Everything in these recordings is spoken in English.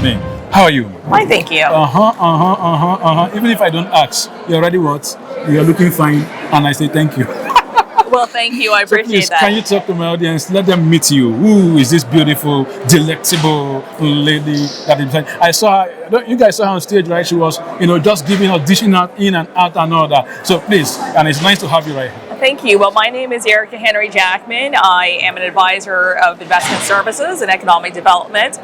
me. How are you? Why, thank you. Even if I don't ask, you're already what? You're looking fine, and I say thank you. Well, thank you. I appreciate Please, that. can you talk to my audience? Let them meet you. Who is this beautiful, delectable lady that is? I saw her. You guys saw her on stage, right? She was, just giving audition out in and out and all that. So please, and it's nice to have you right here. Thank you. Well, my name is Erica Henry Jackman. I am an advisor of investment services and economic development.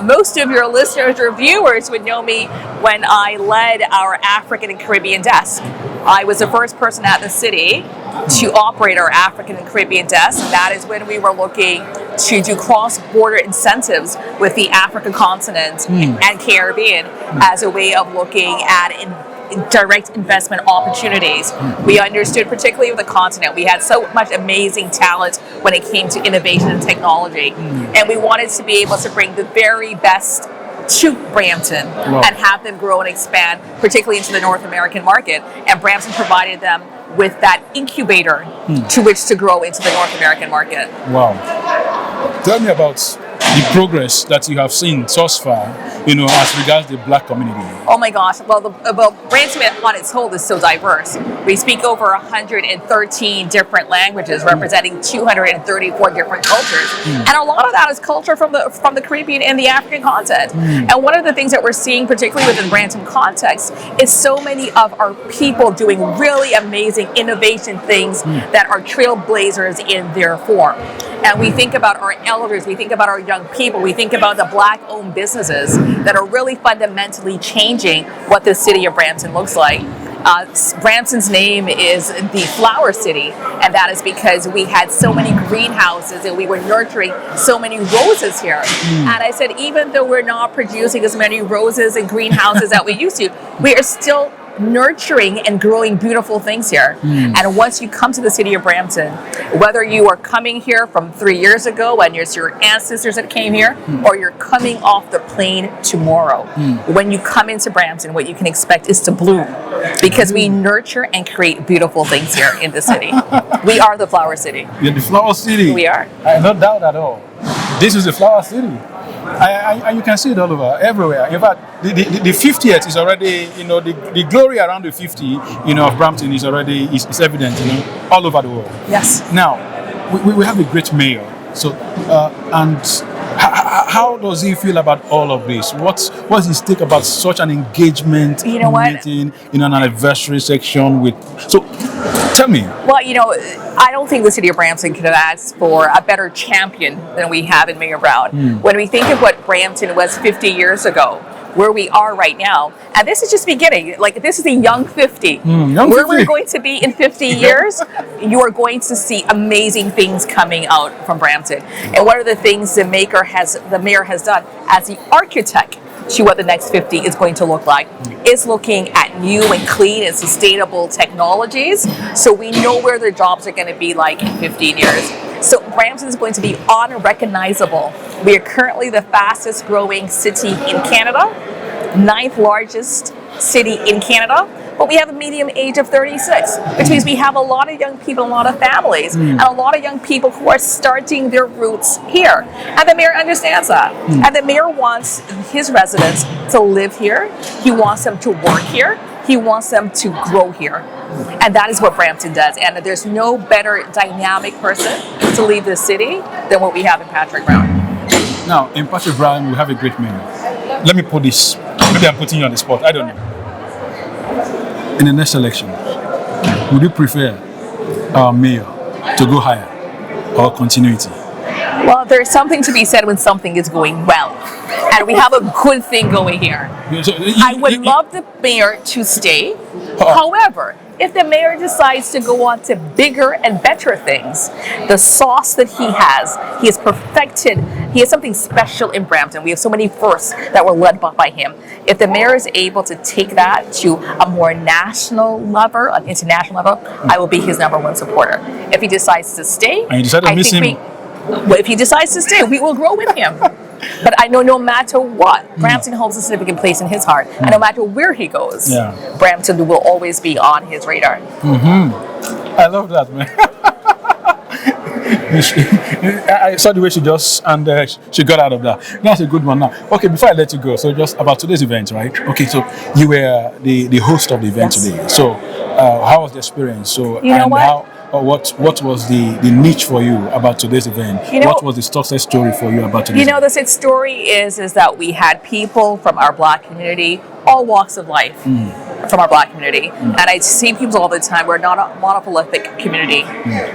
Most of your listeners or viewers would know me when I led our African and Caribbean desk. I was the first person at the city to operate our African and Caribbean desk. And that is when we were looking to do cross-border incentives with the African continent and Caribbean as a way of looking at direct investment opportunities. We understood, particularly with the continent, we had so much amazing talent when it came to innovation and technology. And we wanted to be able to bring the very best to Brampton and have them grow and expand, particularly into the North American market. And Brampton provided them with that incubator to which to grow into the North American market. Wow. Tell me about the progress that you have seen thus far, as regards the Black community. Oh my gosh, well, Brampton on its whole is so diverse. We speak over 113 different languages, representing 234 different cultures. And a lot of that is culture from the Caribbean and the African continent. And one of the things that we're seeing, particularly within Brampton context, is so many of our people doing really amazing innovation things that are trailblazers in their form. And we think about our elders, we think about our young people, we think about the Black-owned businesses that are really fundamentally changing what the city of Brampton looks like. Brampton's name is the Flower City, and that is because we had so many greenhouses and we were nurturing so many roses here. And I said, even though we're not producing as many roses and greenhouses that we used to, we are still nurturing and growing beautiful things here. And once you come to the city of Brampton, whether you are coming here from 3 years ago and it's your ancestors that came here, or you're coming off the plane tomorrow, when you come into Brampton, what you can expect is to bloom, because we nurture and create beautiful things here in the city. We are the Flower City. You're the Flower City. We are. I have no doubt at all. This is the Flower City. And you can see it all over, everywhere. In fact, the 50th is already, the glory around the 50, of Brampton is already is evident, all over the world. Yes. Now, we have a great mayor. So, and how does he feel about all of this? What's his take about such an engagement meeting in an anniversary section with? So, tell me. Well, I don't think the city of Brampton could have asked for a better champion than we have in Mayor Brown. When we think of what Brampton was 50 years ago, where we are right now, and this is just beginning, like this is a young 50. Where we're going to be in 50 years, you are going to see amazing things coming out from Brampton. And one of the things the mayor has done as the architect to what the next 50 is going to look like is looking at new and clean and sustainable technologies, so we know where their jobs are going to be like in 15 years. So Brampton is going to be unrecognizable. We are currently the fastest growing city in Canada, 9th largest city in Canada, but we have a median age of 36, which means we have a lot of young people, a lot of families, and a lot of young people who are starting their roots here. And the mayor understands that. And the mayor wants his residents to live here. He wants them to work here. He wants them to grow here. And that is what Brampton does. And there's no better dynamic person to lead the city than what we have in Patrick Brown. Now, in Patrick Brown, we have a great mayor. Let me put this. Maybe I'm putting you on the spot. I don't know. In the next election, would you prefer our mayor to go higher or continuity? Well, there's something to be said when something is going well. And we have a good thing going here. I would love the mayor to stay. However, if the mayor decides to go on to bigger and better things, the sauce that he has perfected. He has something special in Brampton. We have so many firsts that were led by him. If the mayor is able to take that to a more national level, an international level, I will be his #1 supporter. If he decides to stay, if he decides to stay, we will grow with him. But I know no matter what, Brampton holds a significant place in his heart. And no matter where he goes, Brampton will always be on his radar. I love that, man. I saw the way she just and she got out of that. That's a good one. Now, okay, before I let you go, so just about today's event, right? Okay, so you were the host of the event Yes. today. So how was the experience? So You know and what? how what was the niche for you about today's event? You know- what was the success story for you about today's You know, event? the story is that we had people from our Black community, all walks of life, from our Black community, and I see people all the time. We're not a monolithic community.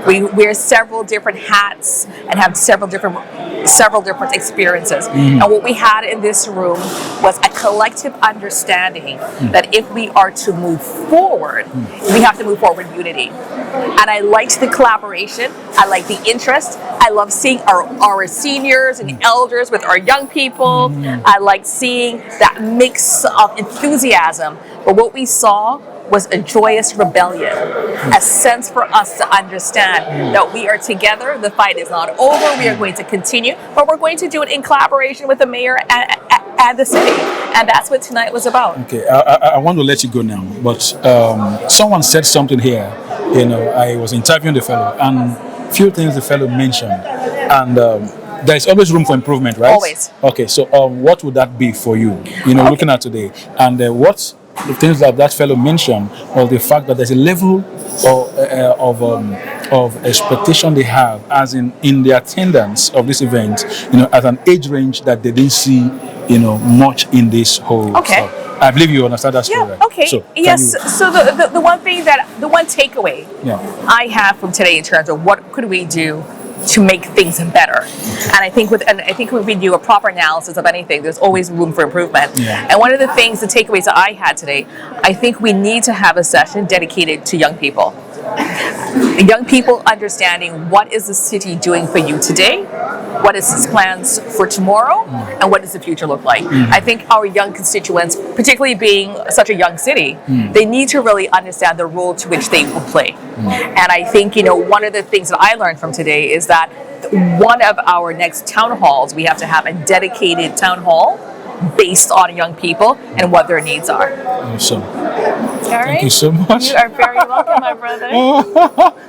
We wear several different hats and have several different experiences. And what we had in this room was a collective understanding that if we are to move forward, we have to move forward with unity. And I liked the collaboration. I like the interest. I love seeing our seniors and elders with our young people. I like seeing that mix of enthusiasm. But what we saw was a joyous rebellion, a sense for us to understand that we are together. The fight is not over. We are going to continue, but we're going to do it in collaboration with the mayor and the city. And that's what tonight was about. Okay, I want to let you go now, but someone said something here. You know, I was interviewing the fellow, and few things the fellow mentioned, and there is always room for improvement, right? Always. Okay, so what would that be for you? You know, looking at today, and what the things that fellow mentioned, or the fact that there's a level of expectation they have, as in the attendance of this event, you know, at an age range that they didn't see, you know, much in this whole Okay. stuff. I believe you understand that story. Yeah, right? okay. So, Yes. So the one thing the one takeaway Yeah. I have from today in terms of what could we do to make things better, and I think when we do a proper analysis of anything, there's always room for improvement. Yeah. And one of the things, the takeaways that I had today, I think we need to have a session dedicated to young people. Young people understanding what is the city doing for you today, what is its plans for tomorrow, and what does the future look like. I think our young constituents, particularly being such a young city, they need to really understand the role to which they will play. And I think, you know, one of the things that I learned from today is that one of our next town halls, we have to have a dedicated town hall based on young people and what their needs are. Awesome. All right? Thank you so much. You are very welcome, my brother.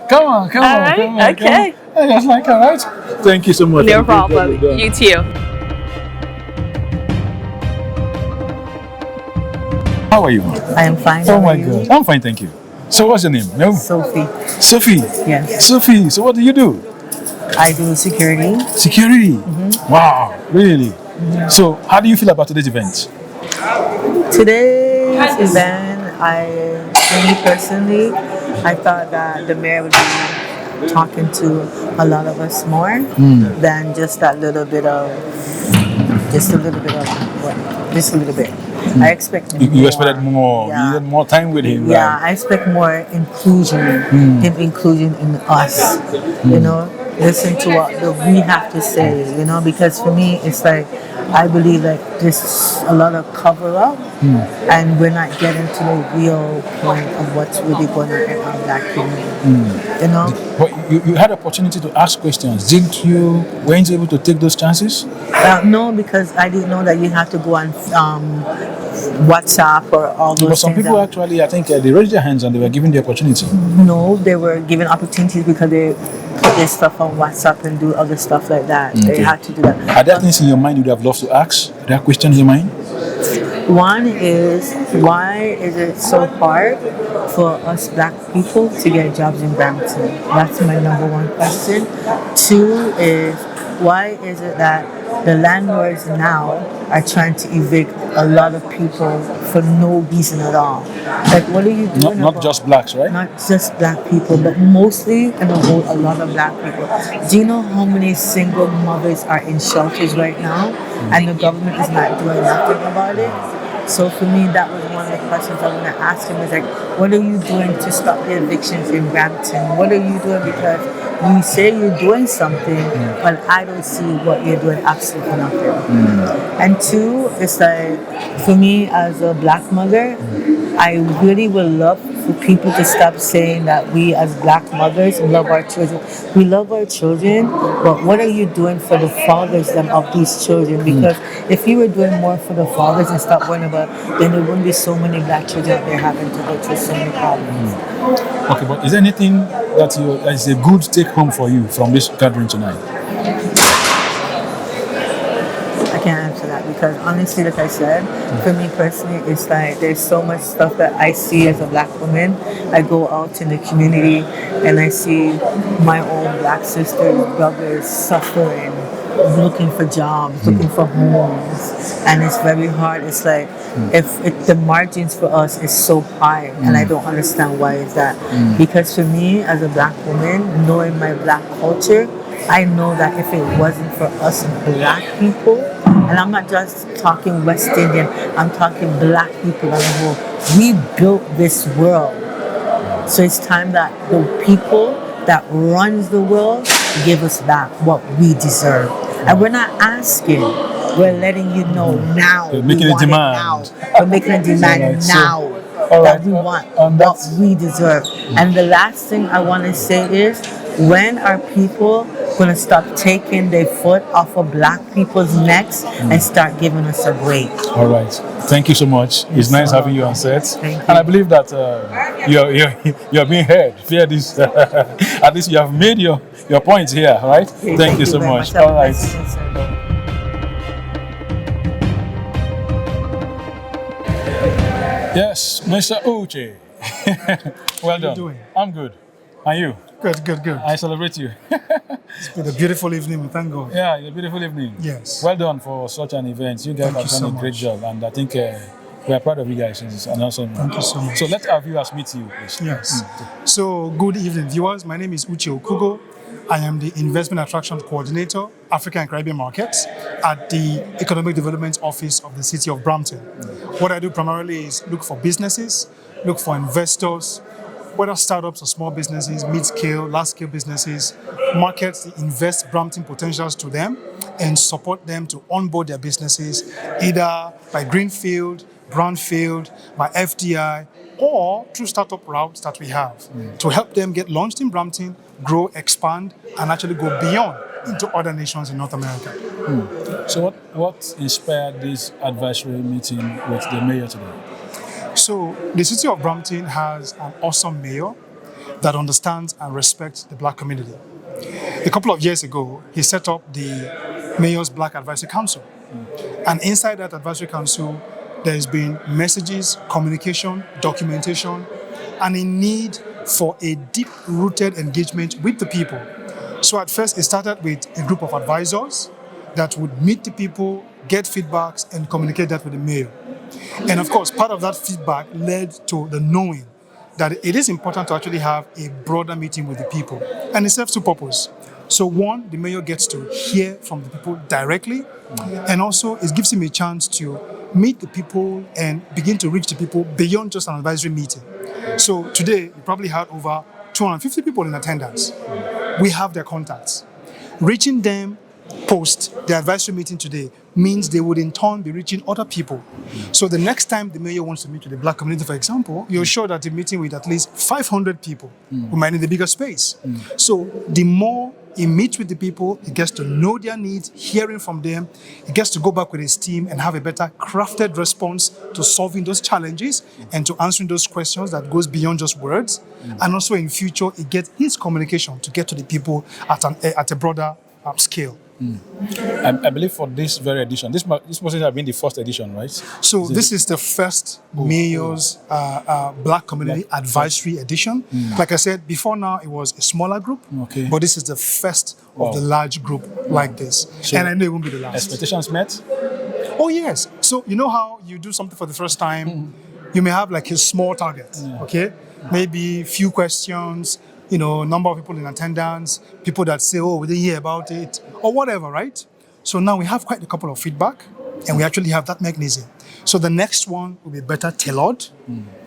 Come on, come All on, right, come on. okay. Come on. That's like all right. Thank you so much. No for the great job problem. you've done. You too. How are you? I am fine. Oh How my are you? God, I'm fine, thank you. So what's your name? No? Sophie. Sophie. Yes. Sophie. So what do you do? I do security. Security. Wow, really? So how do you feel about today's event? Today's event, for me personally, I thought that the mayor would be talking to a lot of us more than just a little bit. I expect more. You expected more. Yeah. You need more time with him. Yeah, Right? I expect more inclusion, him inclusion in us. You know, listen to what we have to say. You know, because for me, it's like I believe like there's a lot of cover up, and we're not getting to the real point of what's really going on in our Black community. You know. But you had opportunity to ask questions. Weren't you able to take those chances? No, because I didn't know that you have to go on WhatsApp or all those But some things. people actually, I think, they raised their hands and they were given the opportunity. No, they were given opportunities because they put their stuff on WhatsApp and do other stuff like that. They had to do that. Are there things in your mind you'd have loved to ask? Are there questions in your mind? One is, why is it so hard for us Black people to get jobs in Brampton? That's my number one question. Two is, why is it that the landlords now are trying to evict a lot of people for no reason at all? Like, what are you doing? Not just blacks, right? Not just Black people, but mostly and a whole a lot of Black people. Do you know how many single mothers are in shelters right now, and the government is not doing nothing about it? So for me, that was one of the questions I want to ask him. Is like, what are you doing to stop the evictions in Brampton? What are you doing? Because you say you're doing something, but I don't see what you're doing. Absolutely nothing. And two, it's like, for me as a Black mother, I really would love for people to stop saying that we as Black mothers love our children. We love our children, but what are you doing for the fathers of these children? Because if you were doing more for the fathers and stop worrying about, then there wouldn't be so many Black children out there having to go through so many problems. Okay, but is there anything that is a good take home for you from this gathering tonight? I can't answer that because honestly, like I said, for me personally, it's like there's so much stuff that I see as a black woman. I go out in the community and I see my own black sisters, brothers suffering, looking for jobs, looking for homes, and it's very hard. It's like if the margins for us is so high, and I don't understand why is that. Because for me, as a black woman, knowing my black culture, I know that if it wasn't for us black people, and I'm not just talking West Indian, I'm talking black people as a whole, we built this world. So it's time that the people that runs the world give us back what we deserve. And we're not asking, we're letting you know now. We're making a demand. We're making a demand now that we want what we deserve. And the last thing I want to say is, when are people going to stop taking their foot off of black people's necks and start giving us a break? All right. Thank you so much. It's nice having you on set. Thank you. And I believe that you're being heard. Fear this. At least you have made your points here, right? Thank you so very much. Have a All right. nice evening, sir. Yes, Mr. Uche. Well done. doing? I'm good. And you? Good. I celebrate you. It's been a beautiful evening, we thank God. Yeah, it's a beautiful evening. Yes. Well done for such an event. You guys Thank have you done so a great much. job, and I think we are proud of you guys. It's an awesome. Thank you so much. So let our viewers meet you, please. Yes. So, good evening, viewers. My name is Uche Okugo. I am the Investment Attraction Coordinator, Africa and Caribbean Markets, at the Economic Development Office of the City of Brampton. What I do primarily is look for businesses, look for investors, whether startups or small businesses, mid-scale, large-scale businesses, markets, invest Brampton potentials to them and support them to onboard their businesses, either by greenfield, brownfield, by FDI, or through startup routes that we have to help them get launched in Brampton, grow, expand, and actually go beyond into other nations in North America. So what inspired this advisory meeting with the mayor today? So the city of Brampton has an awesome mayor that understands and respects the black community. A couple of years ago, he set up the Mayor's Black Advisory Council. And inside that advisory council, there's been messages, communication, documentation, and a need for a deep-rooted engagement with the people. So at first, it started with a group of advisors that would meet the people, get feedbacks, and communicate that with the mayor. And of course, part of that feedback led to the knowing that it is important to actually have a broader meeting with the people. And it serves two purposes. So one, the mayor gets to hear from the people directly, and also it gives him a chance to meet the people and begin to reach the people beyond just an advisory meeting. So today, you probably had over 250 people in attendance. We have their contacts. Reaching them post the advisory meeting today means they would in turn be reaching other people. So the next time the mayor wants to meet with the black community, for example, you're sure that you're meeting with at least 500 people who might need a bigger space. So the more he meets with the people, he gets to know their needs, hearing from them, he gets to go back with his team and have a better crafted response to solving those challenges and to answering those questions that goes beyond just words. And also in future, he gets his communication to get to the people at a broader scale. I believe for this very edition, this must have been the first edition, right? So this is the first Mayor's Black Community Advisory Edition. Like I said, before now it was a smaller group, but this is the first of the large group like this. So and I know it won't be the last. Expectations met? Oh yes. So you know how you do something for the first time, you may have like a small target, okay? Maybe few questions, number of people in attendance, people that say, oh, we didn't hear about it, or whatever, right? So now we have quite a couple of feedback, and we actually have that mechanism. So the next one will be better tailored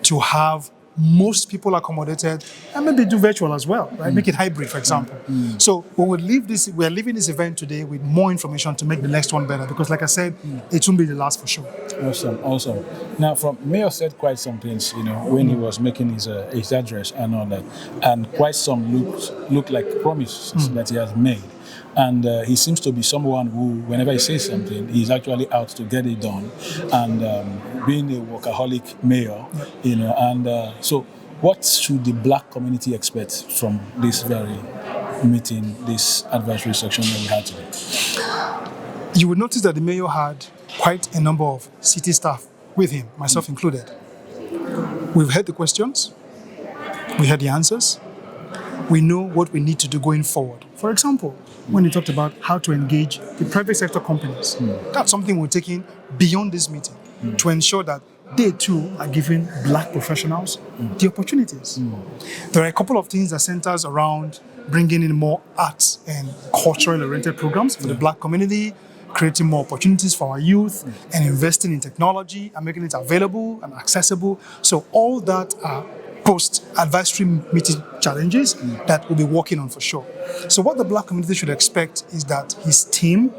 to have most people accommodated, and maybe do virtual as well, right? Make it hybrid, for example. So we're leaving this event today with more information to make the next one better, because like I said, it won't be the last for sure. Awesome. Now, Mayor said quite some things, when he was making his address and all that, and quite some look like promises that he has made. And he seems to be someone who, whenever he says something, he's actually out to get it done. And being a workaholic mayor, and so what should the black community expect from this very meeting, this advisory section that we had today? You would notice that the mayor had quite a number of city staff with him, myself included. We've heard the questions, we heard the answers, we know what we need to do going forward. For example, when he talked about how to engage the private sector companies, that's something we're taking beyond this meeting to ensure that they too are giving black professionals the opportunities. There are a couple of things that centers around bringing in more arts and cultural oriented programs for the black community, creating more opportunities for our youth, and investing in technology and making it available and accessible. So all that are post-advisory meeting challenges that we'll be working on for sure. So what the black community should expect is that his team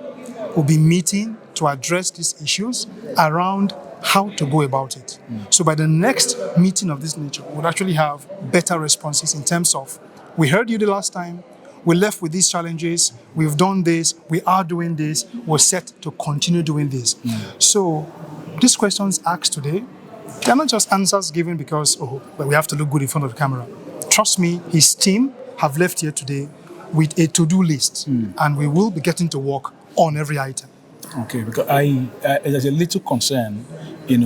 will be meeting to address these issues around how to go about it. So by the next meeting of this nature, we'll actually have better responses in terms of, we heard you the last time, we left with these challenges, we've done this, we are doing this, we're set to continue doing this. So these questions asked today, they're not just answers given because, but we have to look good in front of the camera. Trust me, his team have left here today with a to-do list, and we will be getting to work on every item. Okay, because there's a little concern,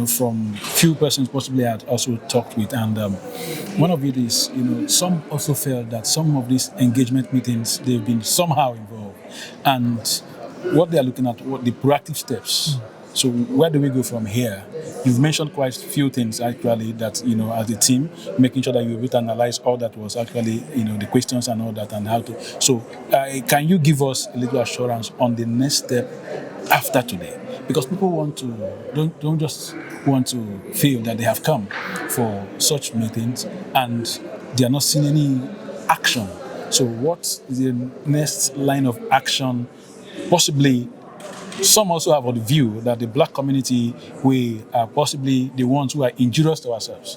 from few persons possibly I had also talked with, and one of it is, some also felt that some of these engagement meetings, they've been somehow involved, and what they are looking at, what the proactive steps. So where do we go from here? You've mentioned quite a few things actually that, as a team, making sure that you're able to analyze all that was actually, the questions and all that and how to. So can you give us a little assurance on the next step after today? Because people don't just want to feel that they have come for such meetings and they are not seeing any action. So what is the next line of action? Possibly some also have the view that the black community, we are possibly the ones who are injurious to ourselves,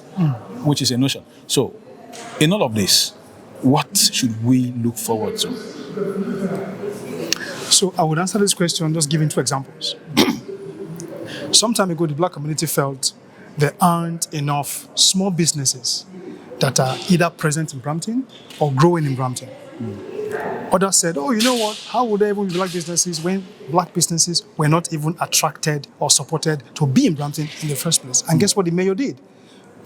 which is a notion. So, in all of this, what should we look forward to? So, I would answer this question just giving two examples. Some time ago, the black community felt there aren't enough small businesses that are either present in Brampton or growing in Brampton. Others said, you know what, how would there even be black businesses when black businesses were not even attracted or supported to be in Brampton in the first place? And guess what the mayor did?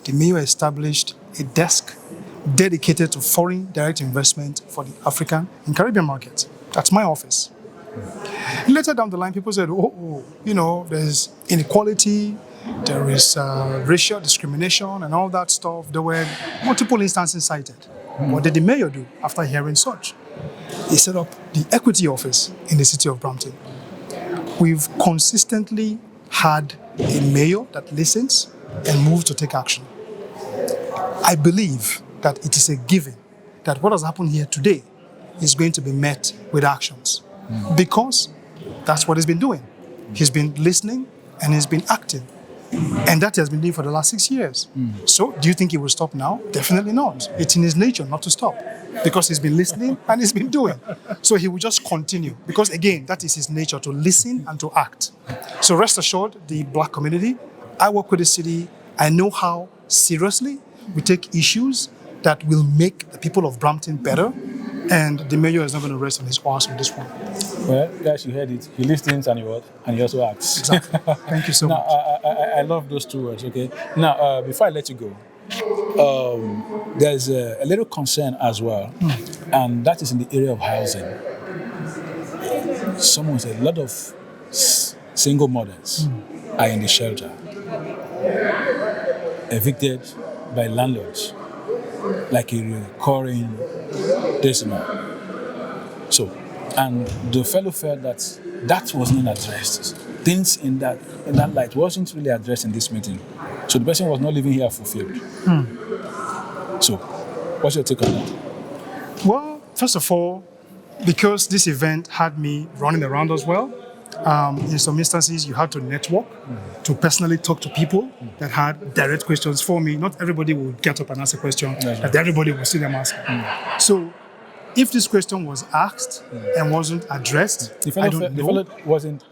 The mayor established a desk dedicated to foreign direct investment for the African and Caribbean market. That's my office. Later down the line, people said, there's inequality, there is racial discrimination and all that stuff. There were multiple instances cited. What did the mayor do after hearing such? He set up the equity office in the city of Brampton. We've consistently had a mayor that listens and moves to take action. I believe that it is a given that what has happened here today is going to be met with actions because that's what he's been doing. He's been listening and he's been acting. And that he has been doing for the last 6 years. So, do you think he will stop now? Definitely not. It's in his nature not to stop because he's been listening and he's been doing. So, he will just continue because, again, that is his nature, to listen and to act. So, rest assured, the black community, I work with the city. I know how seriously we take issues that will make the people of Brampton better. And the mayor is not going to rest on his arse on this one. Well, guys, you heard it. He listens and he also acts. Exactly. Thank you so much. I love those two words, okay? Now, before I let you go, there's a little concern as well, and that is in the area of housing. Someone said a lot of single mothers are in the shelter, evicted by landlords, like a recurring decimal. So, and the fellow felt that wasn't addressed. Things in that light wasn't really addressed in this meeting. So the person was not living here fulfilled. So, what's your take on that? Well, first of all, because this event had me running around as well, in some instances you had to network to personally talk to people that had direct questions for me. Not everybody would get up and ask a question that everybody would see them asking. So if this question was asked and wasn't addressed, I don't know.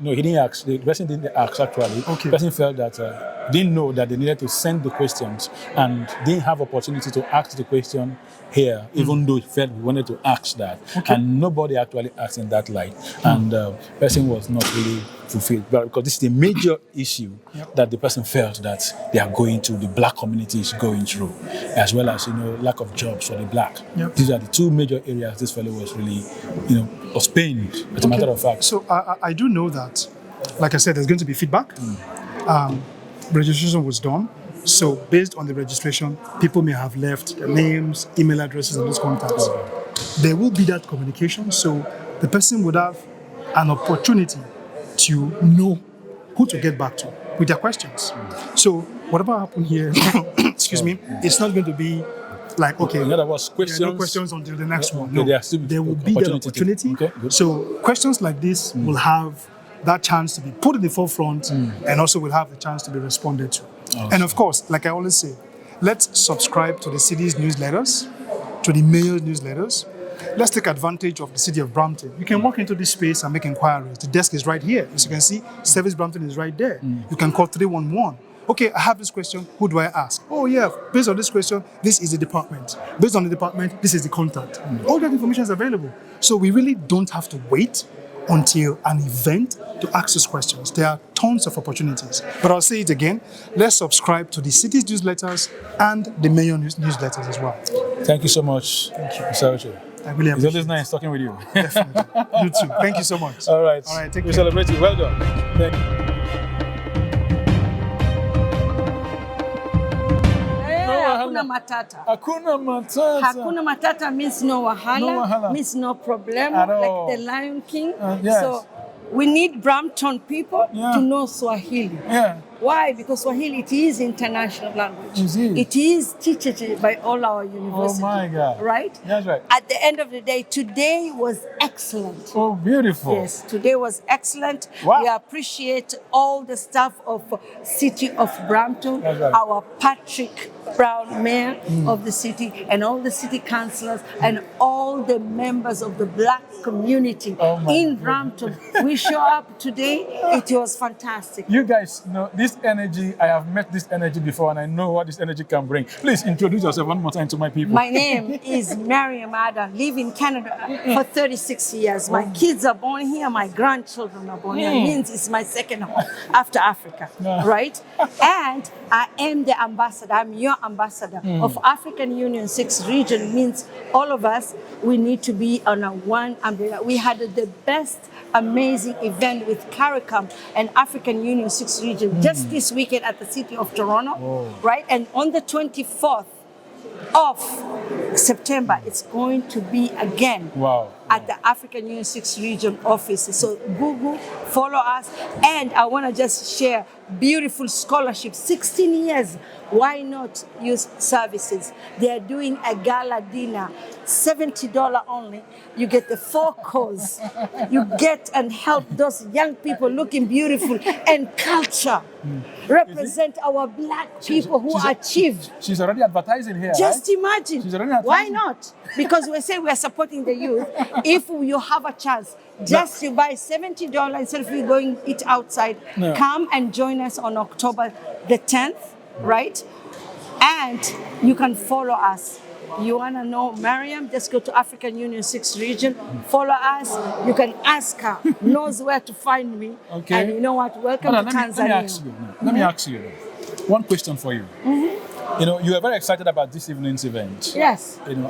He didn't ask. The person didn't ask actually. Okay. The person felt that didn't know that they needed to send the questions and didn't have opportunity to ask the question here, even though he felt we wanted to ask that. Okay. And nobody actually asked in that light. And the person was not really fulfilled. But because this is a major issue that the person felt that they are going through, the black community is going through, as well as, lack of jobs for the black. Yep. These are the two major areas this fellow was really, was pained, as a matter of fact. So I do know that, like I said, there's going to be feedback. Registration was done. So based on the registration, people may have left their names, email addresses, and those contacts. There will be that communication. So the person would have an opportunity to know who to get back to with their questions. So whatever happened here, excuse me, it's not going to be like, okay, in other words, there are no questions until the next one. Okay, No, there will be that opportunity. Okay, good. So questions like this will have that chance to be put in the forefront and also will have the chance to be responded to. Awesome. And of course, like I always say, let's subscribe to the city's newsletters, to the mayor's newsletters. Let's take advantage of the city of Brampton. You can walk into this space and make inquiries. The desk is right here. As you can see, Service Brampton is right there. You can call 311. Okay, I have this question, who do I ask? Oh yeah, based on this question, this is the department. Based on the department, this is the contact. All that information is available. So we really don't have to wait until an event to ask those questions. There are tons of opportunities. But I'll say it again, let's subscribe to the city's newsletters and the mayor newsletters as well. Thank you so much. Thank you. Mr. Oche. I really It's appreciate always nice talking with you. Definitely. You too. Thank you so much. All right. All right, take We care. celebrate you. Well done. Thank you. Hakuna matata. Hakuna matata. Hakuna matata means no wahala, No wahala. means no problem, At all. like the Lion King. Yes. So we need Brampton people Yeah. to know Swahili. Yeah. Why? Because Swahili, it is international language. Is it? It is taught by all our universities. Oh my God. Right? That's right. At the end of the day, today was excellent. Oh, beautiful. Yes, today was excellent. Wow. We appreciate all the staff of City of Brampton, That's right. our Patrick Brown, Mayor of the city, and all the city councillors, and all the members of the Black community Oh my in goodness. Brampton. We show up today. It was fantastic. You guys know this energy. I have met this energy before, and I know what this energy can bring. Please introduce yourself one more time to my people. My name is Mariam Ada. Live in Canada for 36 years. My kids are born here. My grandchildren are born here. It means it's my second home after Africa, right? And I am the ambassador. I'm your ambassador of African Union 6 region. Means all of us, we need to be on a one umbrella. We had the best, amazing event with CARICOM and African Union 6 region just this weekend at the city of Toronto, right? And on the 24th of September, it's going to be again Wow. at the African Union 6 region office. So Google, follow us. And I want to just share beautiful scholarship, 16 years. Why not use services? They are doing a gala dinner, $70 only. You get the 4 course. You get and help those young people looking beautiful and culture. Represent our Black people who achieved. She's already advertising here. Just right? imagine. She's already Why advertising. not? Because we say we are supporting the youth. If you have a chance, just you buy $70 instead of you going eat outside. No. Come and join us on October the 10th, right? And you can follow us. You want to know Mariam? Just go to African Union 6 region, follow us. You can ask her, knows where to find me. Okay. And you know what? Welcome Hold to on, Tanzania. Let me ask you. One question for you. You are very excited about this evening's event. Yes, And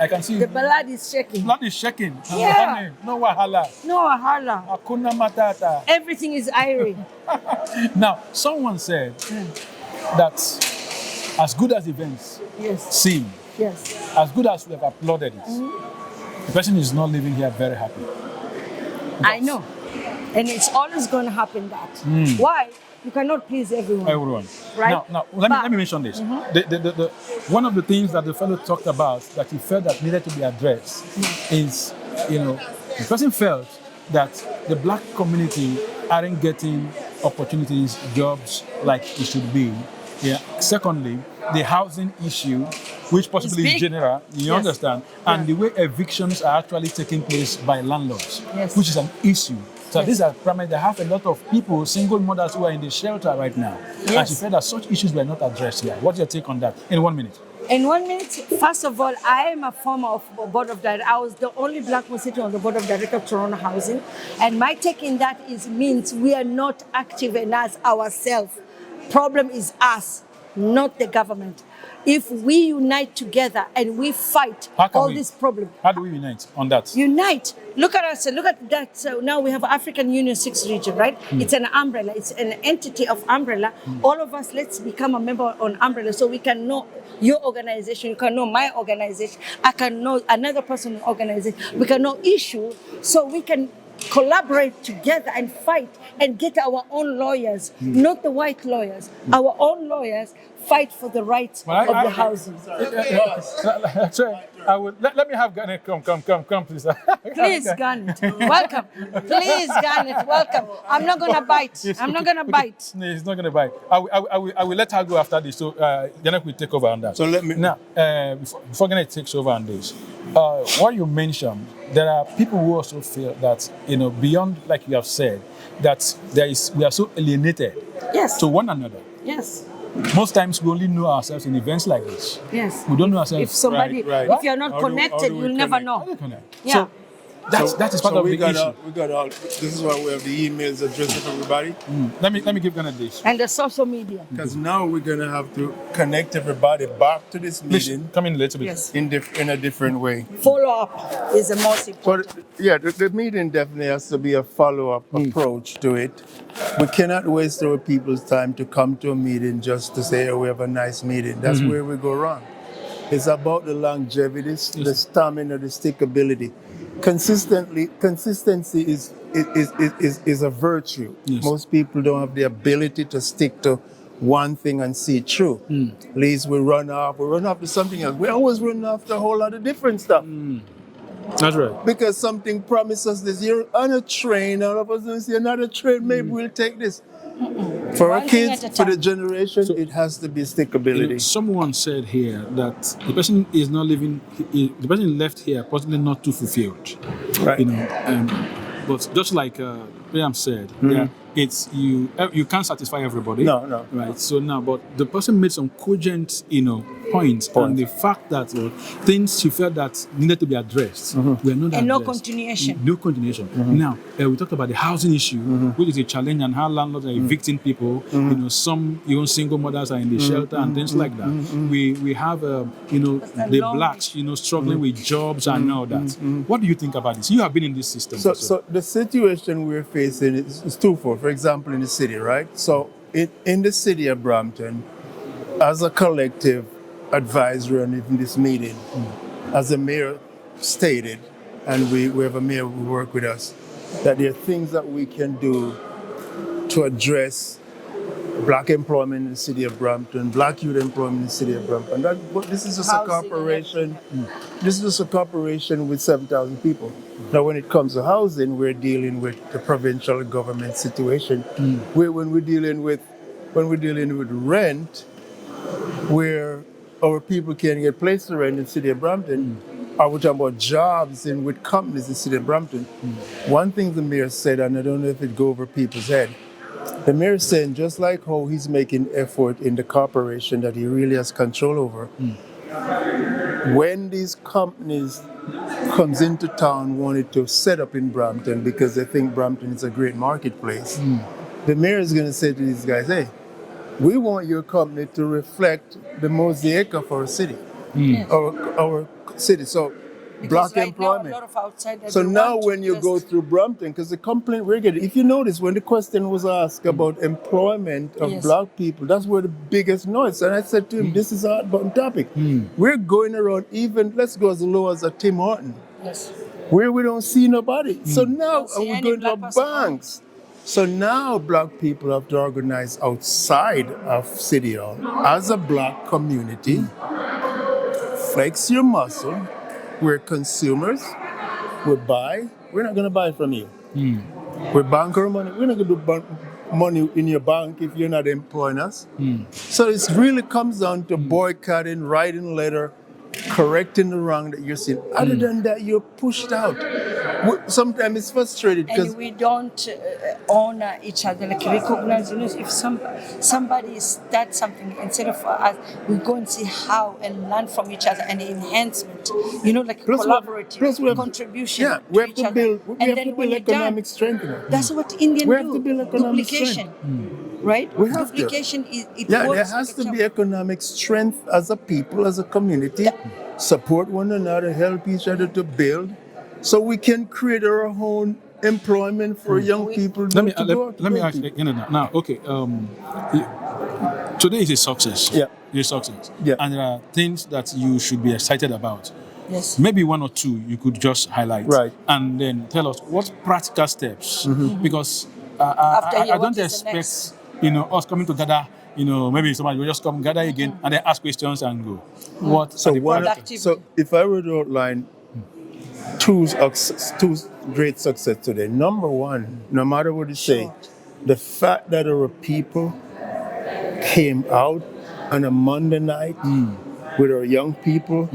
I can see the blood is shaking. blood is shaking. Yeah. Honey, no wahala. No wahala. Hakuna matata. Everything is irie. Now, someone said that as good as events Yes, seem, yes. as good as we have applauded it, the person is not living here very happy. I know. And it's always going to happen that. Why? You cannot please everyone. Everyone. Right? Now let me mention this. The one of the things that the fellow talked about that he felt that needed to be addressed is, the person felt that the Black community aren't getting opportunities, jobs like it should be. Yeah. Secondly, the housing issue, which possibly It's is big. general, you Yes. understand, and the way evictions are actually taking place by landlords, Yes. which is an issue So these are primarily, they have a lot of people, single mothers who are in the shelter right now. Yes. And she felt that such issues were not addressed here. What's your take on that? In 1 minute. In 1 minute, first of all, I am a former of board of directors. I was the only black woman sitting on the board of directors of Toronto Housing. And my take in that is means we are not active enough ourselves. Problem is us, not the government. If we unite together and we fight all these problems. How do we unite on that? Unite. Look at us. Look at that. So now we have African Union 6 region, right? It's an umbrella. It's an entity of umbrella. All of us, let's become a member on umbrella so we can know your organization. You can know my organization. I can know another person's organization. We can know issue so we can collaborate together and fight and get our own lawyers, not the white lawyers. Our own lawyers fight for the rights of the housing. I would let me have Garnet come, please. Please, Garnet, welcome. Please, Garnet, welcome. I'm not gonna bite. I'm not gonna bite. No, he's not gonna bite. I will let her go after this. So Garnet will take over on that. So let me now before Garnet takes over on this. What you mentioned, there are people who also feel that beyond, like you have said, that we are so alienated to one another. Yes. Most times we only know ourselves in events like this. Yes. We don't know ourselves. If somebody, if you're not connected, you'll never know. Yeah. So that is part of the issue. We got all. This is why we have the emails addressed to everybody. Let me give Ghana this. And the social media. Because now we're gonna have to connect everybody back to this meeting. Come in a little bit. Yes. In a different way. Follow up is the most important. But the meeting definitely has to be a follow-up approach to it. We cannot waste our people's time to come to a meeting just to say, oh, we have a nice meeting. That's where we go wrong. It's about the longevity, the stamina, the stickability. Consistency is a virtue. Yes. Most people don't have the ability to stick to one thing and see it through. At least we run off to something else. We always run off to a whole lot of different stuff. That's right. Because something promised us this. You're on a train, all of a sudden see another train, maybe we'll take this. For our kids, for the generation, it has to be stickability. Someone said here that the person is not living, the person left here possibly not too fulfilled. Right. But just like William said, it's you can't satisfy everybody. No. Right. So now, but the person made some cogent, points on the fact that things she felt that needed to be addressed were not addressed. And no continuation. No continuation. Now, we talked about the housing issue, which is a challenge, and how landlords are evicting people. Some even single mothers are in the shelter and things like that. We have the blacks, struggling with jobs and all that. What do you think about this? You have been in this system. So the situation we're facing is twofold. For example, in the city, right? So in the city of Brampton, as a collective advisory on even this meeting, as the mayor stated, and we have a mayor who work with us, that there are things that we can do to address black employment in the city of Brampton, black youth employment in the city of Brampton. But this is just a corporation. This is just a corporation with 7,000 people. Now, when it comes to housing, we're dealing with the provincial government situation. When we're dealing with rent, where our people can't get place to rent in the city of Brampton, or we're talking about jobs and with companies in the city of Brampton. One thing the mayor said, and I don't know if it go over people's head, the mayor is saying just like how he's making effort in the corporation that he really has control over, when these companies comes into town wanting to set up in Brampton because they think Brampton is a great marketplace, the mayor is going to say to these guys, hey, we want your company to reflect the mosaic of our city, our city. So black employment. Now, a lot of outsiders, so now when you go through Brampton, because the complaint we're getting, if you notice, when the question was asked about employment of black people, that's where the biggest noise. And I said to him, this is a hot button topic. We're going around even, let's go as low as a Tim Horton, where we don't see nobody. So now we're going to banks. So now black people have to organize outside of City Hall as a black community, flex your muscle. We're consumers. We buy. We're not going to buy from you. We're banker money. We're not going to do money in your bank if you're not employing us. So it really comes down to boycotting, writing letter, correcting the wrong that you're seeing. Other than that, you're pushed out. Sometimes it's frustrating because And we don't honor each other, like recognize. If somebody starts something, instead of us, we go and see how and learn from each other and enhancement. Like collaborative contribution. yeah, we have each to other. build. And We have then to when build you're done, economic strength. that's what Indian We do. have to build economic Duplication, strength. right? We have to. Duplication it Yeah, works. there has like to a be charm. economic strength as a people, as a community, support one another, help each other to build, so we can create our own employment for young people Let me to go out to let me build ask people. again now. Okay, today is a success. Yeah. It's a success. Yeah. And there are things that you should be excited about. Yes. Maybe one or two you could just highlight, Right. and then tell us what practical steps. Because After I here, what don't is the expect next? us coming together. Maybe somebody will just come gather again and then ask questions and go. What? So are the one, Productivity. so if I were to outline two great success today, number one, no matter what you say, the fact that our people came out on a Monday night with our young people.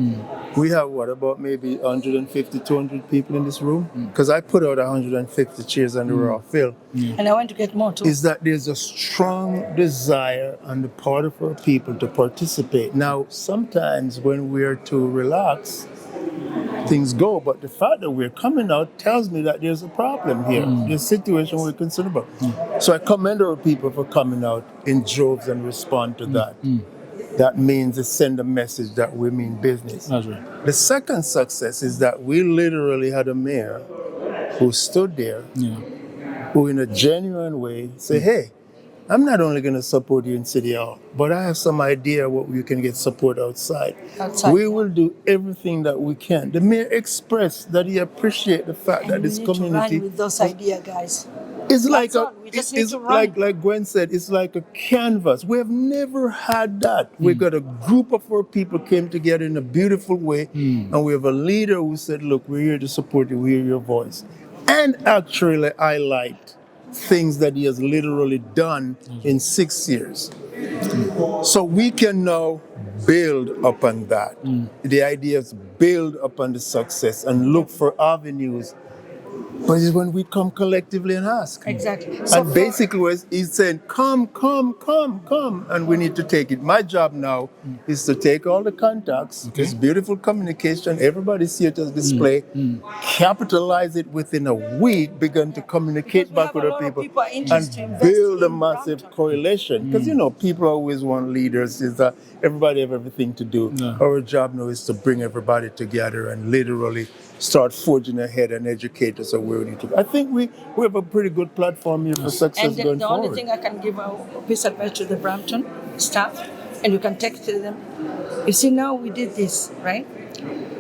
We have about maybe 150, 200 people in this room? Because I put out 150 chairs and they were all filled. And I want to get more too. Is that there's a strong desire on the part of our people to participate. Now, sometimes when we're too relaxed, things go, but the fact that we're coming out tells me that there's a problem here. There's a situation we're concerned about. So I commend our people for coming out in droves and respond to that. That means it send a message that we mean business. That's right. The second success is that we literally had a mayor who stood there, who in a genuine way said, hey, I'm not only going to support you in City Hall, but I have some idea what we can get support outside. We will do everything that we can. The mayor expressed that he appreciates the fact And that we this need to community run with those ideas, guys. it's like That's all. We just need it's to run. like Gwen said, it's like a canvas. We have never had that. We got a group of our people came together in a beautiful way, and we have a leader who said, look, we're here to support you, we hear your voice. And actually highlight things that he has literally done in 6 years. So we can now build upon that. The idea is build upon the success and look for avenues. But it's when we come collectively and ask. Exactly. And basically he's saying, come, and we need to take it. My job now is to take all the contacts, this beautiful communication, everybody see it as display, capitalize it within a week, begin to communicate Because back we with have our a lot of people, people are interested to and invest build a in massive Brampton. coalition. Because people always want leaders, is that everybody have everything to do. Our job now is to bring everybody together and literally start forging ahead and educate us on where we need to go. I think we have a pretty good platform here for success And going the forward. only thing I can give a piece of advice to the Brampton staff, and you can take it to them. You see, now we did this, right?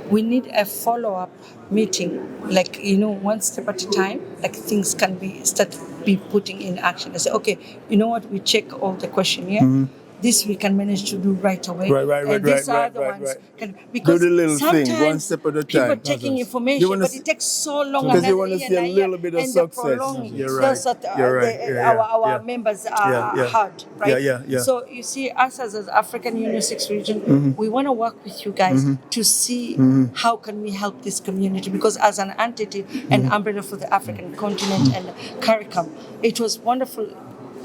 We need a follow-up meeting, like, one step at a time, like things can be putting in action. I say, okay, you know what, we check all the questionnaire. This we can manage to do right away. And these are the ones because do the little thing, sometimes one step at a people time. taking You information, wanna but it takes so long. Because you want want to see a little bit of success. You're right. That's what You're right. our members are hard, right? Yeah. So you see, us as African Union 6 region, we want to work with you guys to see how can we help this community, because as an entity, an umbrella for the African continent and CARICOM, it was wonderful.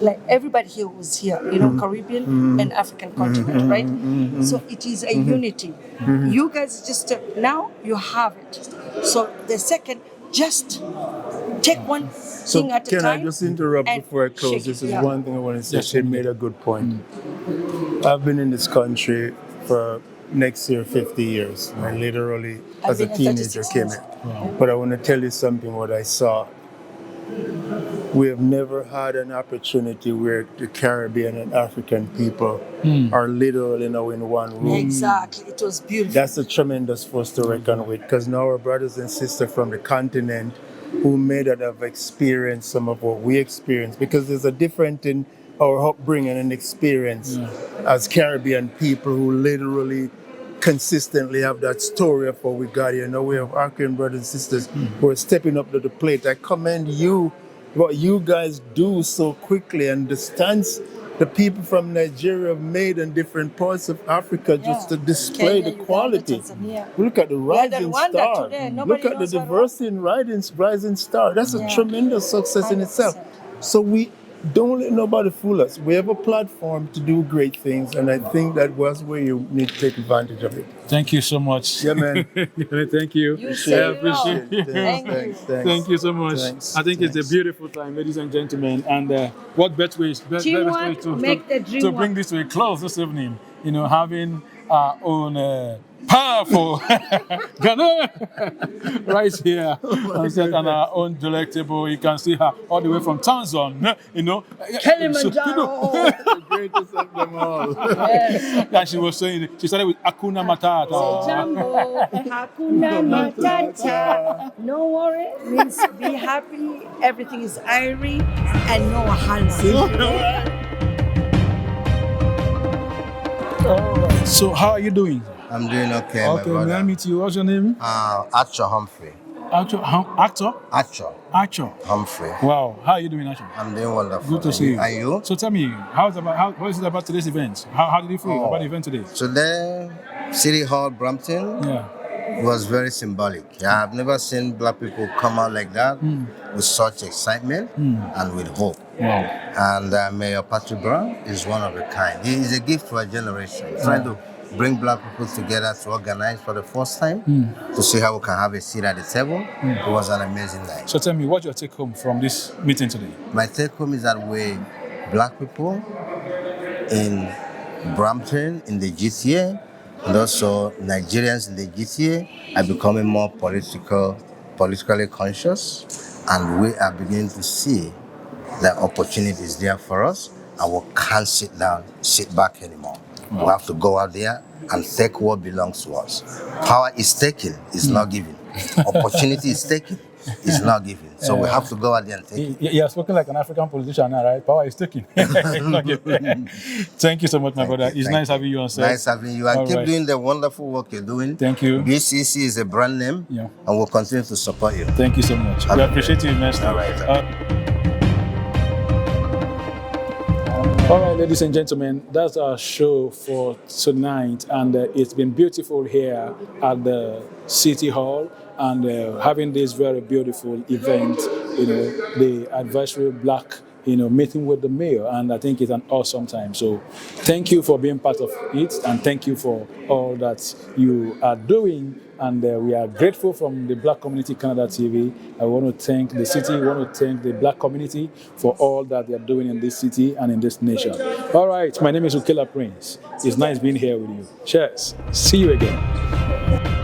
Like everybody here was here, Caribbean and African continent, right? So it is a unity. You guys just now you have it. So the second, just take one thing at a time. Can I just interrupt before I close? This is one thing I want to say. She made a good point. I've been in this country for next year 50 years. I literally, as a teenager, came in. But I want to tell you something what I saw. We have never had an opportunity where the Caribbean and African people are literally now in one room. Exactly, it was beautiful. That's a tremendous force to reckon with, because now our brothers and sisters from the continent who may not have experienced some of what we experienced, because there's a difference in our upbringing and experience as Caribbean people who literally consistently have that story of what we got here. Now we have African brothers and sisters who are stepping up to the plate. I commend you, what you guys do so quickly, and the the people from Nigeria have made in different parts of Africa just to display Kenya, the Uganda, quality. Tanzania. Look at the We are the rising Rwanda star. today. Look Nobody at the knows what diversity in rising star. That's a Yeah. tremendous success in itself. 100%. So we don't let nobody fool us. We have a platform to do great things, and I think that was where you need to take advantage of it. Thank you so much. Yeah, man. Thank you. You I say it all. appreciate you. Thank you. Thanks. Thank you so much. Thanks. I think it's a beautiful time, ladies and gentlemen. And what best way is Teamwork make the dream to bring work. this to a close this evening? You know, having our own powerful Ghana right here and our own delectable. You can see her all the way from Tanzania. You know, Kilimanjaro. The greatest of them all. Yes. that she was saying. She started with Akuna Matata. Jambo, Hakuna Matata. No worry, means be happy. Everything is airy and no wahala. So how are you doing? I'm doing okay, my Okay, may I brother. meet you? What's your name? Archer Humphrey. Actor? Archer Humphrey. Wow, how are you doing, Actor? I'm doing wonderful. Good to see you. And you? So tell me, what is it about today's event? How did you feel about the event today? Today, City Hall, Brampton, Yeah. was very symbolic. Yeah, I've never seen black people come out like that with such excitement and with hope. Wow. And Mayor Patrick Brown is one of a kind. He is a gift to our generation. Trying to bring black people together to organize for the first time to see how we can have a seat at the table. It was an amazing night. So tell me, what's your take home from this meeting today? My take home is that we, black people in Brampton, in the GTA, and also Nigerians in the GTA are becoming more politically conscious, and we are beginning to see that opportunity is there for us, and we can't sit back anymore. We have to go out there and take what belongs to us. Power is taken, it's not given. Opportunity is taken, it's not given. So we have to go out there and take it. You have spoken like an African politician now, right? Power is taken. Thank you so much, my brother. It's nice having you on set. Nice having you. And All keep right. doing the wonderful work you're doing. Thank you. BCC is a brand name, Yeah. and we'll continue to support you. Thank you so much. Have We a appreciate great you immensely. All right. All right, ladies and gentlemen, that's our show for tonight, and it's been beautiful here at the City Hall, and having this very beautiful event, you know, the advisory black, you know, meeting with the mayor, and I think it's an awesome time. So thank you for being part of it, and thank you for all that you are doing. And we are grateful from the Black Community Canada TV. I want to thank the city, I want to thank the Black community for all that they are doing in this city and in this nation. All right, my name is Ukela Prince. It's nice being here with you. Cheers. See you again.